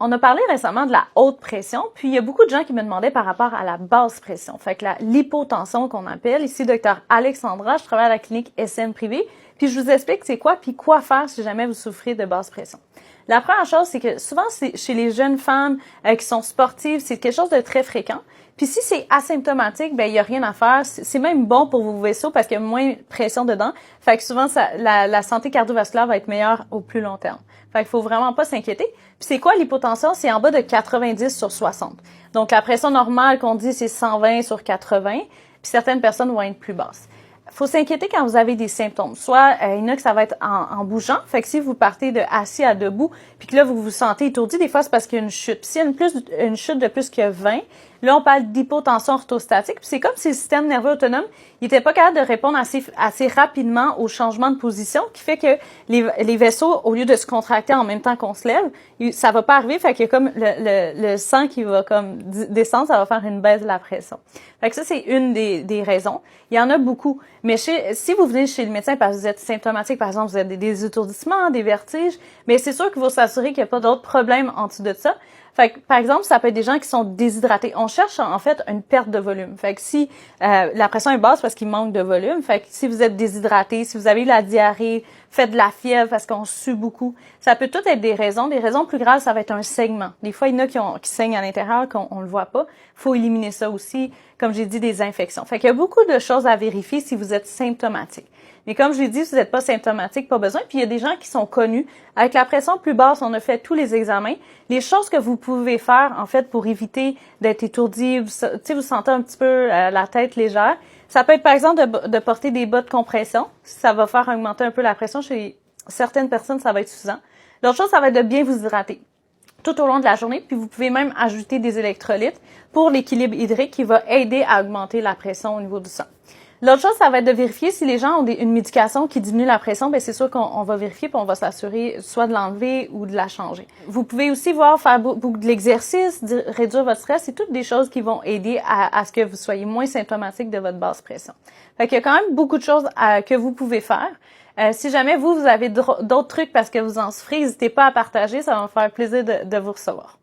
On a parlé récemment de la haute pression, puis il y a beaucoup de gens qui me demandaient par rapport à la basse pression. Fait que l'hypotension qu'on appelle, ici Dr Alexandra, je travaille à la clinique SM privée, puis je vous explique c'est quoi, puis quoi faire si jamais vous souffrez de basse pression. La première chose, c'est que souvent, chez les jeunes femmes qui sont sportives, c'est quelque chose de très fréquent. Puis si c'est asymptomatique, ben il y a rien à faire. C'est même bon pour vos vaisseaux parce qu'il y a moins de pression dedans. Fait que souvent, la santé cardiovasculaire va être meilleure au plus long terme. Fait qu'il faut vraiment pas s'inquiéter. Puis c'est quoi l'hypotension? C'est en bas de 90 sur 60. Donc la pression normale qu'on dit, c'est 120 sur 80. Puis certaines personnes vont être plus basses. Faut s'inquiéter quand vous avez des symptômes. Soit il y en a que ça va être en bougeant, fait que si vous partez de assis à debout, puis que là vous vous sentez étourdi, des fois c'est parce qu'il y a une chute. Puis s'il y a une chute de plus que 20, là on parle d'hypotension orthostatique. Puis c'est comme si le système nerveux autonome, il était pas capable de répondre assez rapidement au changement de position, qui fait que les vaisseaux, au lieu de se contracter en même temps qu'on se lève, ça va pas arriver, fait qu'il y a comme le sang qui va comme descendre, ça va faire une baisse de la pression. Fait que ça, c'est une des raisons. Il y en a beaucoup. Mais si vous venez chez le médecin parce que vous êtes symptomatique, par exemple, vous avez des étourdissements, des vertiges, mais c'est sûr qu'il faut s'assurer qu'il n'y a pas d'autres problèmes en dessous de ça. Fait que, par exemple, ça peut être des gens qui sont déshydratés. On cherche, en fait, une perte de volume. Fait que si la pression est basse parce qu'il manque de volume, fait que si vous êtes déshydraté, si vous avez eu la diarrhée, faites de la fièvre parce qu'on sue beaucoup, ça peut tout être des raisons. Des raisons plus graves, ça va être un saignement. Des fois, il y en a qui saignent à l'intérieur, qu'on le voit pas. Faut éliminer ça aussi. Comme j'ai dit, des infections. Fait qu'il y a beaucoup de choses à vérifier si vous êtes symptomatique. Mais comme je l'ai dit, si vous n'êtes pas symptomatique, pas besoin. Puis il y a des gens qui sont connus. Avec la pression plus basse, on a fait tous les examens. Les choses que vous pouvez faire, en fait, pour éviter d'être étourdi, vous sentez un petit peu la tête légère. Ça peut être, par exemple, de porter des bas de compression. Ça va faire augmenter un peu la pression. Chez certaines personnes, ça va être suffisant. L'autre chose, ça va être de bien vous hydrater tout au long de la journée, puis vous pouvez même ajouter des électrolytes pour l'équilibre hydrique qui va aider à augmenter la pression au niveau du sang. L'autre chose, ça va être de vérifier si les gens ont une médication qui diminue la pression, bien c'est sûr qu'on va vérifier puis on va s'assurer soit de l'enlever ou de la changer. Vous pouvez aussi faire beaucoup de l'exercice, réduire votre stress, c'est toutes des choses qui vont aider à ce que vous soyez moins symptomatique de votre basse pression. Fait qu'il y a quand même beaucoup de choses que vous pouvez faire. Si jamais vous avez d'autres trucs parce que vous en souffrez, n'hésitez pas à partager, ça va me faire plaisir de vous recevoir.